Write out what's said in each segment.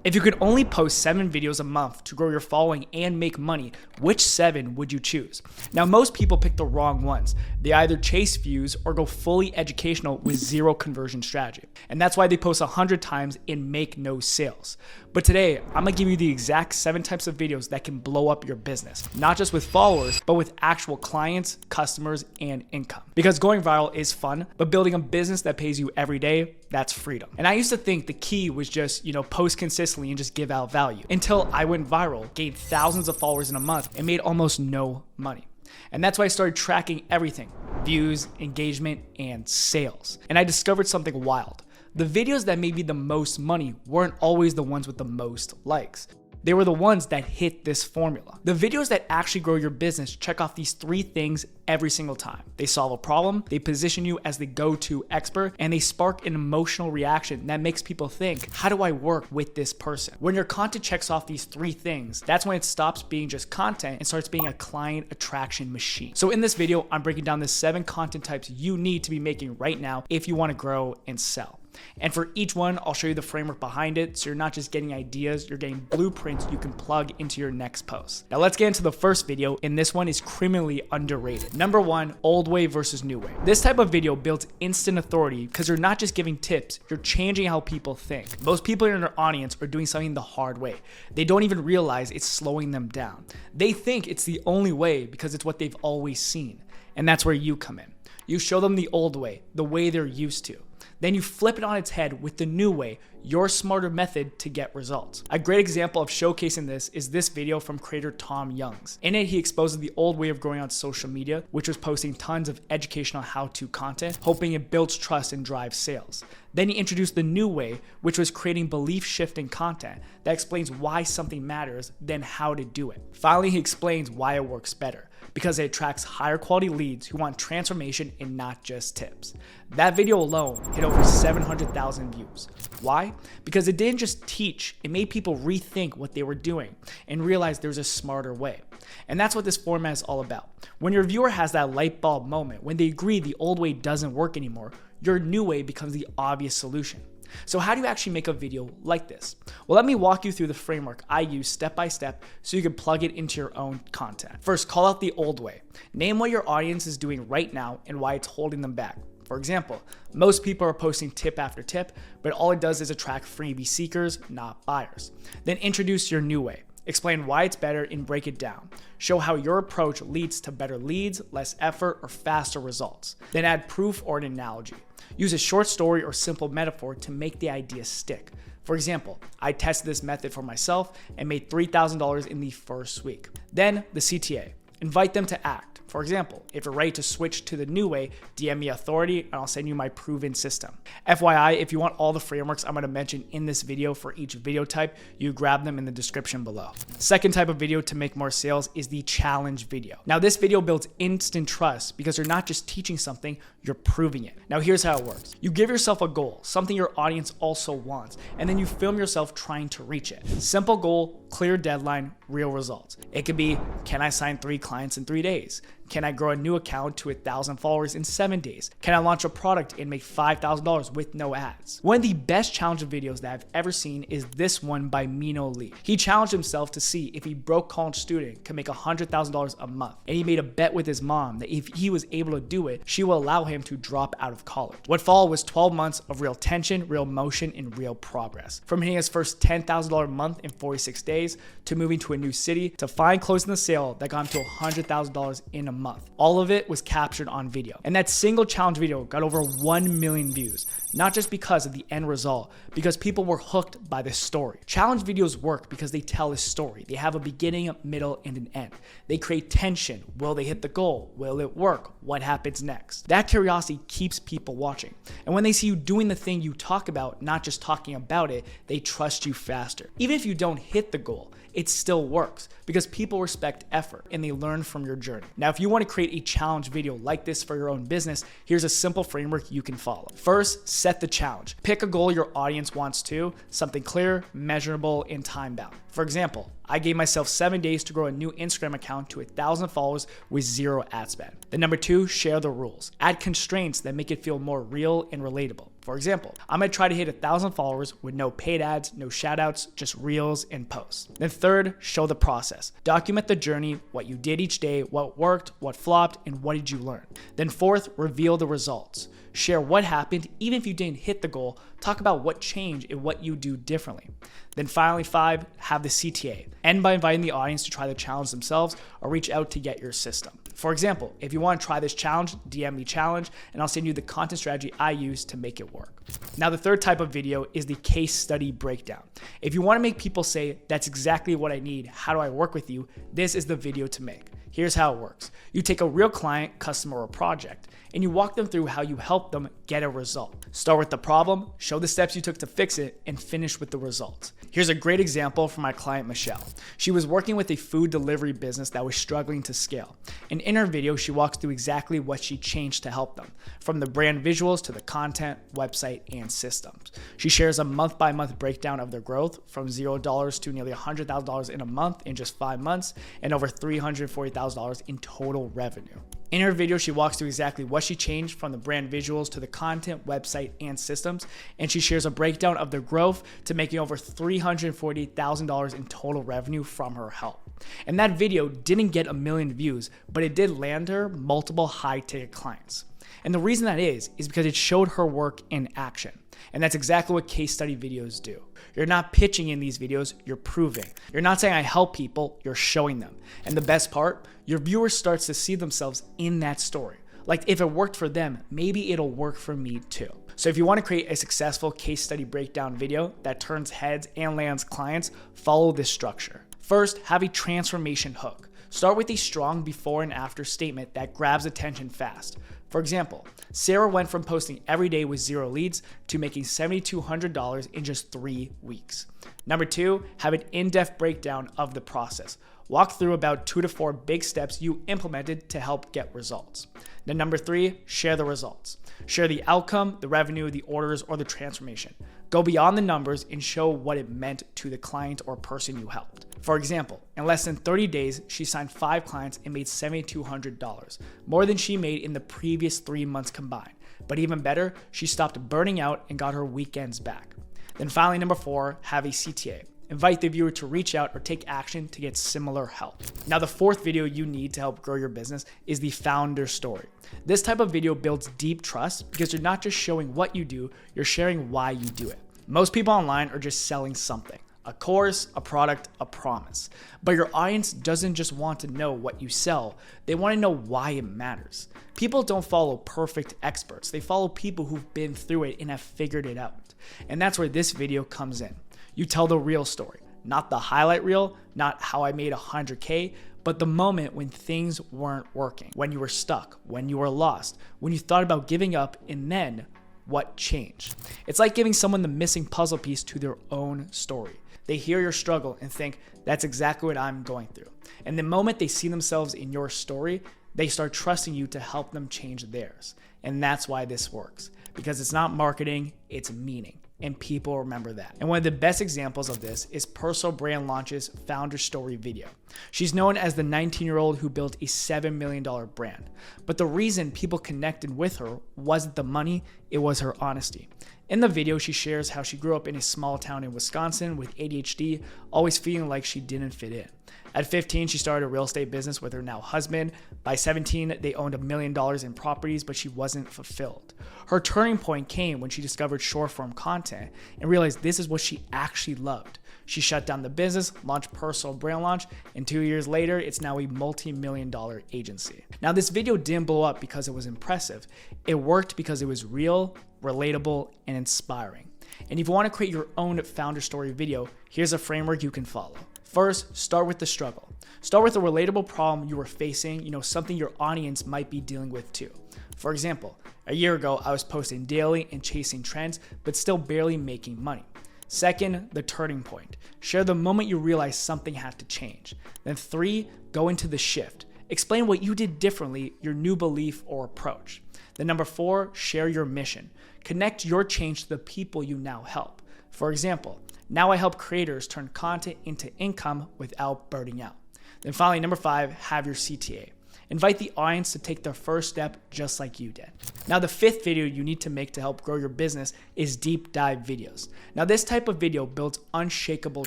If you could only post 7 videos a month to grow your following and make money, which 7 would you choose? Now, most people pick the wrong ones. They either chase views or go fully educational with zero conversion strategy. And that's why they post 100 times and make no sales. But today, I'm gonna give you the exact 7 types of videos that can blow up your business, not just with followers, but with actual clients, customers, and income. Because going viral is fun, but building a business that pays you every day, that's freedom. And I used to think the key was just, post consistently and just give out value until I went viral, gained thousands of followers in a month, and made almost no money. And that's why I started tracking everything: views, engagement, and sales. And I discovered something wild. The videos that made me the most money weren't always the ones with the most likes. They were the ones that hit this formula. The videos that actually grow your business check off these 3 things every single time. They solve a problem, they position you as the go-to expert, and they spark an emotional reaction that makes people think, how do I work with this person? When your content checks off these 3 things, that's when it stops being just content and starts being a client attraction machine. So in this video, I'm breaking down the 7 content types you need to be making right now if you want to grow and sell. And for each one, I'll show you the framework behind it, so you're not just getting ideas, you're getting blueprints you can plug into your next post. Now let's get into the first video, and this one is criminally underrated. Number 1, old way versus new way. This type of video builds instant authority because you're not just giving tips, you're changing how people think. Most people in your audience are doing something the hard way. They don't even realize it's slowing them down. They think it's the only way because it's what they've always seen. And that's where you come in. You show them the old way, the way they're used to. Then you flip it on its head with the new way, your smarter method to get results. A great example of showcasing this is this video from creator Tom Youngs. In it, he exposes the old way of growing on social media, which was posting tons of educational how-to content, hoping it builds trust and drives sales. Then he introduced the new way, which was creating belief-shifting content that explains why something matters, then how to do it. Finally, he explains why it works better, because it attracts higher quality leads who want transformation and not just tips. That video alone hit over 700,000 views. Why? Because it didn't just teach, it made people rethink what they were doing and realize there's a smarter way. And that's what this format is all about. When your viewer has that light bulb moment, when they agree the old way doesn't work anymore, your new way becomes the obvious solution. So how do you actually make a video like this? Well, let me walk you through the framework I use step by step so you can plug it into your own content. First, call out the old way. Name what your audience is doing right now and why it's holding them back. For example, most people are posting tip after tip, but all it does is attract freebie seekers, not buyers. Then introduce your new way. Explain why it's better and break it down. Show how your approach leads to better leads, less effort, or faster results. Then add proof or an analogy. Use a short story or simple metaphor to make the idea stick. For example, I tested this method for myself and made $3,000 in the first week. Then the CTA. Invite them to act. For example, if you're ready to switch to the new way, DM me authority and I'll send you my proven system. FYI, if you want all the frameworks I'm going to mention in this video for each video type, you grab them in the description below. Second type of video to make more sales is the challenge video. Now this video builds instant trust because you're not just teaching something, you're proving it. Now here's how it works. You give yourself a goal, something your audience also wants, and then you film yourself trying to reach it. Simple goal, clear deadline, real results. It could be, can I sign 3 clients in 3 days? Can I grow a new account to 1,000 followers in 7 days? Can I launch a product and make $5,000 with no ads? One of the best challenge videos that I've ever seen is this one by Mino Lee. He challenged himself to see if a broke college student could make $100,000 a month. And he made a bet with his mom that if he was able to do it, she will allow him to drop out of college. What followed was 12 months of real tension, real motion, and real progress. From hitting his first $10,000 a month in 46 days, to moving to a new city, to finally closing the sale that got him to $100,000 in a month. All of it was captured on video. And that single challenge video got over 1 million views, not just because of the end result, because people were hooked by the story. Challenge videos work because they tell a story. They have a beginning, a middle, and an end. They create tension. Will they hit the goal? Will it work? What happens next? That curiosity keeps people watching. And when they see you doing the thing you talk about, not just talking about it, they trust you faster. Even if you don't hit the goal, it still works because people respect effort and they learn from your journey. Now, if you want to create a challenge video like this for your own business, here's a simple framework you can follow. First, set the challenge. Pick a goal your audience wants to, something clear, measurable, and time-bound. For example, I gave myself 7 days to grow a new Instagram account to 1,000 followers with 0 ad spend. Then number 2, share the rules. Add constraints that make it feel more real and relatable. For example, I'm gonna try to hit 1,000 followers with no paid ads, no shout outs, just reels and posts. Then third, show the process. Document the journey, what you did each day, what worked, what flopped, and what did you learn. Then fourth, reveal the results. Share what happened, even if you didn't hit the goal. Talk about what changed and what you do differently. Then finally, 5, have the CTA. End by inviting the audience to try the challenge themselves or reach out to get your system. For example, if you want to try this challenge, DM me challenge and I'll send you the content strategy I use to make it work. Now, the third type of video is the case study breakdown. If you want to make people say, that's exactly what I need, how do I work with you? This is the video to make. Here's how it works. You take a real client, customer, or project, and you walk them through how you help them get a result. Start with the problem, show the steps you took to fix it, and finish with the results. Here's a great example from my client, Michelle. She was working with a food delivery business that was struggling to scale. And in her video, she walks through exactly what she changed to help them, from the brand visuals to the content, website, and systems. She shares a month-by-month breakdown of their growth from $0 to nearly $100,000 in a month in just 5 months and over $340,000 in total revenue. In her video, she walks through exactly what she changed from the brand visuals to the content, website, and systems, and she shares a breakdown of their growth to making over $340,000 in total revenue from her help. And that video didn't get 1 million views, but it did land her multiple high-ticket clients. And the reason that is because it showed her work in action. And that's exactly what case study videos do. You're not pitching in these videos, you're proving. You're not saying I help people, you're showing them. And the best part, your viewer starts to see themselves in that story. Like if it worked for them, maybe it'll work for me too. So if you want to create a successful case study breakdown video that turns heads and lands clients, follow this structure. First, have a transformation hook. Start with a strong before and after statement that grabs attention fast. For example, Sarah went from posting every day with 0 leads to making $7,200 in just 3 weeks. Number 2, have an in-depth breakdown of the process. Walk through about 2 to 4 big steps you implemented to help get results. Then number 3, share the results. Share the outcome, the revenue, the orders, or the transformation. Go beyond the numbers and show what it meant to the client or person you helped. For example, in less than 30 days, she signed 5 clients and made $7,200, more than she made in the previous 3 months combined. But even better, she stopped burning out and got her weekends back. Then finally, number 4, have a CTA. Invite the viewer to reach out or take action to get similar help. Now, the fourth video you need to help grow your business is the founder story. This type of video builds deep trust because you're not just showing what you do, you're sharing why you do it. Most people online are just selling something. A course, a product, a promise. But your audience doesn't just want to know what you sell, they want to know why it matters. People don't follow perfect experts, they follow people who've been through it and have figured it out. And that's where this video comes in. You tell the real story, not the highlight reel, not how I made 100K, but the moment when things weren't working, when you were stuck, when you were lost, when you thought about giving up, and then what changed. It's like giving someone the missing puzzle piece to their own story. They hear your struggle and think, that's exactly what I'm going through. And the moment they see themselves in your story, they start trusting you to help them change theirs. And that's why this works. Because it's not marketing, it's meaning. And people remember that. And one of the best examples of this is Personal Brand Launch's founder story video. She's known as the 19-year-old who built a $7 million brand. But the reason people connected with her wasn't the money, it was her honesty. In the video, she shares how she grew up in a small town in Wisconsin with ADHD, always feeling like she didn't fit in. At 15, she started a real estate business with her now husband. By 17, they owned $1 million in properties, but she wasn't fulfilled. Her turning point came when she discovered short-form content and realized this is what she actually loved. She shut down the business, launched Personal Brand Launch, and 2 years later, it's now a multi-million-dollar agency. Now, this video didn't blow up because it was impressive. It worked because it was real, relatable, and inspiring. And if you want to create your own founder story video, here's a framework you can follow. First, start with the struggle. Start with a relatable problem you were facing, something your audience might be dealing with too. For example, a year ago, I was posting daily and chasing trends, but still barely making money. Second, the turning point. Share the moment you realize something had to change. Then 3, go into the shift. Explain what you did differently, your new belief or approach. Then number 4, share your mission. Connect your change to the people you now help. For example, now I help creators turn content into income without burning out. Then finally, number 5, have your CTA. Invite the audience to take their first step just like you did. Now, the fifth video you need to make to help grow your business is deep dive videos. Now, this type of video builds unshakable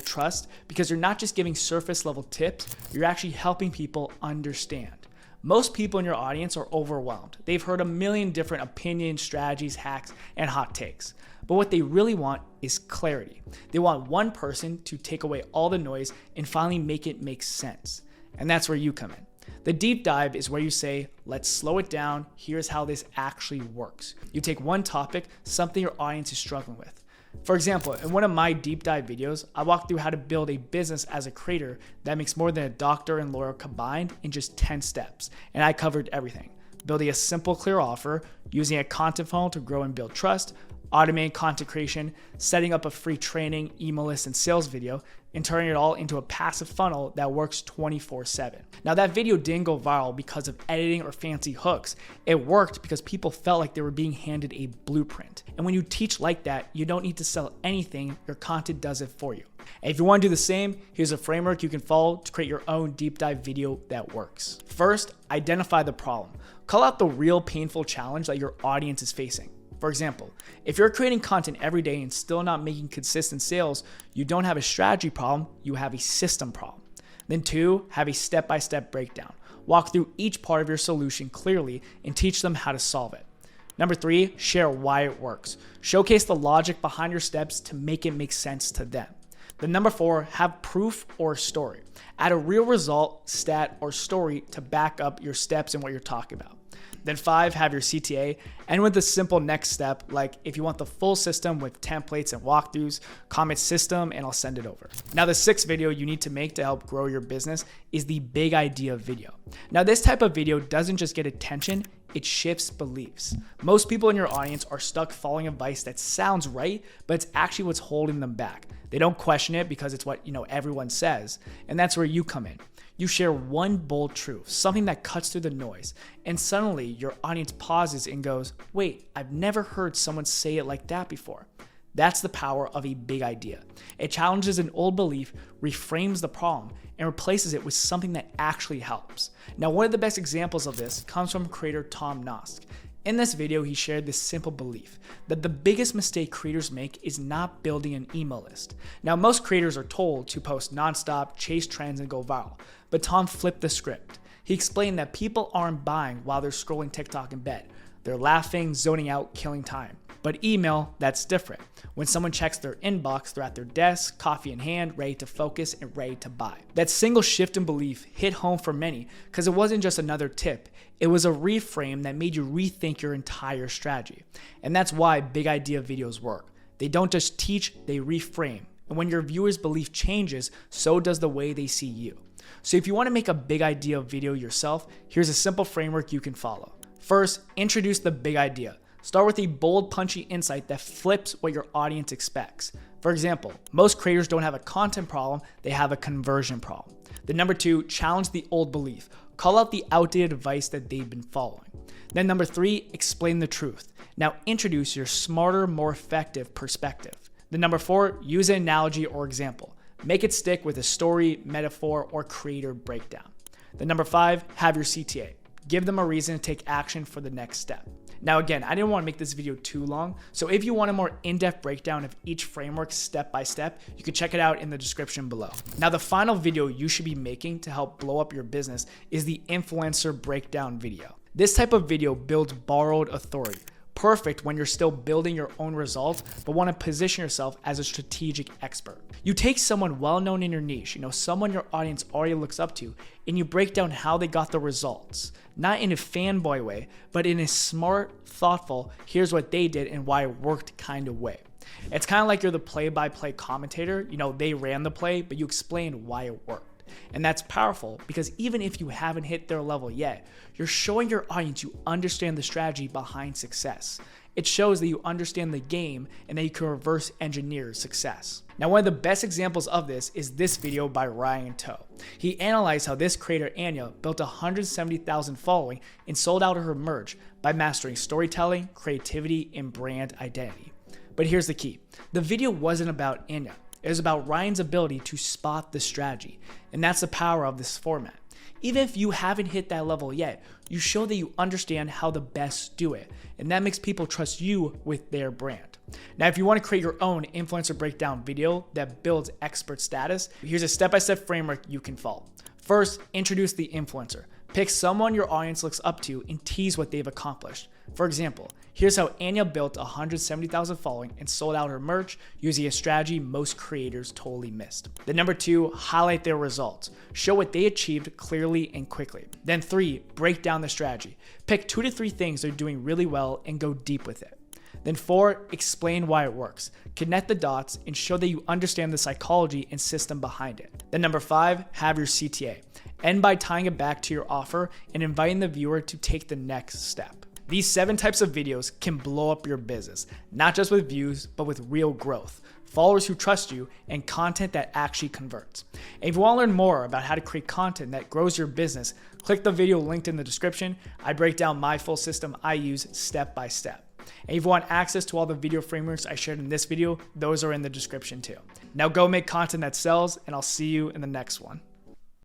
trust because you're not just giving surface level tips, you're actually helping people understand. Most people in your audience are overwhelmed. They've heard a million different opinions, strategies, hacks, and hot takes. But what they really want is clarity. They want one person to take away all the noise and finally make it make sense. And that's where you come in. The deep dive is where you say, let's slow it down. Here's how this actually works. You take one topic, something your audience is struggling with. For example, in one of my deep dive videos, I walked through how to build a business as a creator that makes more than a doctor and lawyer combined in just 10 steps. And I covered everything. Building a simple, clear offer, using a content funnel to grow and build trust, automating content creation, setting up a free training, email list, and sales video, and turning it all into a passive funnel that works 24/7. Now, that video didn't go viral because of editing or fancy hooks. It worked because people felt like they were being handed a blueprint. And when you teach like that, you don't need to sell anything. Your content does it for you. And if you want to do the same, here's a framework you can follow to create your own deep dive video that works. First, identify the problem. Call out the real painful challenge that your audience is facing. For example, if you're creating content every day and still not making consistent sales, you don't have a strategy problem, you have a system problem. Then 2, have a step-by-step breakdown. Walk through each part of your solution clearly and teach them how to solve it. Number 3, share why it works. Showcase the logic behind your steps to make it make sense to them. Then number 4, have proof or story. Add a real result, stat, or story to back up your steps and what you're talking about. Then 5, have your CTA, and with the simple next step, like if you want the full system with templates and walkthroughs, comment system and I'll send it over. Now, the 6th video you need to make to help grow your business is the big idea video. Now, this type of video doesn't just get attention, it shifts beliefs. Most people in your audience are stuck following advice that sounds right, but it's actually what's holding them back. They don't question it because it's what everyone says, and that's where you come in. You share one bold truth, something that cuts through the noise, and suddenly your audience pauses and goes, wait, I've never heard someone say it like that before. That's the power of a big idea. It challenges an old belief, reframes the problem, and replaces it with something that actually helps. Now, one of the best examples of this comes from creator Tom Nosk. In this video, he shared this simple belief that the biggest mistake creators make is not building an email list. Now, most creators are told to post nonstop, chase trends, and go viral, but Tom flipped the script. He explained that people aren't buying while they're scrolling TikTok in bed. They're laughing, zoning out, killing time. But email, that's different. When someone checks their inbox, they're at their desk, coffee in hand, ready to focus and ready to buy. That single shift in belief hit home for many because it wasn't just another tip. It was a reframe that made you rethink your entire strategy. And that's why big idea videos work. They don't just teach, they reframe. And when your viewers' belief changes, so does the way they see you. So if you want to make a big idea video yourself, here's a simple framework you can follow. First, introduce the big idea. Start with a bold, punchy insight that flips what your audience expects. For example, most creators don't have a content problem, they have a conversion problem. Then number 2, challenge the old belief. Call out the outdated advice that they've been following. Then number 3, explain the truth. Now introduce your smarter, more effective perspective. Then number 4, use an analogy or example. Make it stick with a story, metaphor, or creator breakdown. Then number 5, have your CTA. Give them a reason to take action for the next step. Now again, I didn't want to make this video too long, so if you want a more in-depth breakdown of each framework step by step, you can check it out in the description below. Now the final video you should be making to help blow up your business is the influencer breakdown video. This type of video builds borrowed authority. Perfect when you're still building your own results, but want to position yourself as a strategic expert. You take someone well-known in your niche, someone your audience already looks up to, and you break down how they got the results. Not in a fanboy way, but in a smart, thoughtful, here's what they did and why it worked kind of way. It's kind of like you're the play-by-play commentator. They ran the play, but you explained why it worked. And that's powerful because even if you haven't hit their level yet, you're showing your audience you understand the strategy behind success. It shows that you understand the game and that you can reverse engineer success. Now, one of the best examples of this is this video by Ryan To. He analyzed how this creator, Anya, built 170,000 following and sold out her merch by mastering storytelling, creativity, and brand identity. But here's the key. The video wasn't about Anya. It was about Ryan's ability to spot the strategy, and that's the power of this format. Even if you haven't hit that level yet, you show that you understand how the best do it, and that makes people trust you with their brand. Now, if you want to create your own influencer breakdown video that builds expert status, here's a step-by-step framework you can follow. First, introduce the influencer. Pick someone your audience looks up to and tease what they've accomplished. For example, here's how Anya built 170,000 following and sold out her merch using a strategy most creators totally missed. Then number 2, highlight their results. Show what they achieved clearly and quickly. Then 3, break down the strategy. Pick 2 to 3 things they're doing really well and go deep with it. Then 4, explain why it works. Connect the dots and show that you understand the psychology and system behind it. Then number 5, have your CTA. End by tying it back to your offer and inviting the viewer to take the next step. These 7 types of videos can blow up your business, not just with views, but with real growth, followers who trust you, and content that actually converts. And if you want to learn more about how to create content that grows your business, click the video linked in the description. I break down my full system I use step by step. And if you want access to all the video frameworks I shared in this video, those are in the description too. Now go make content that sells, and I'll see you in the next one.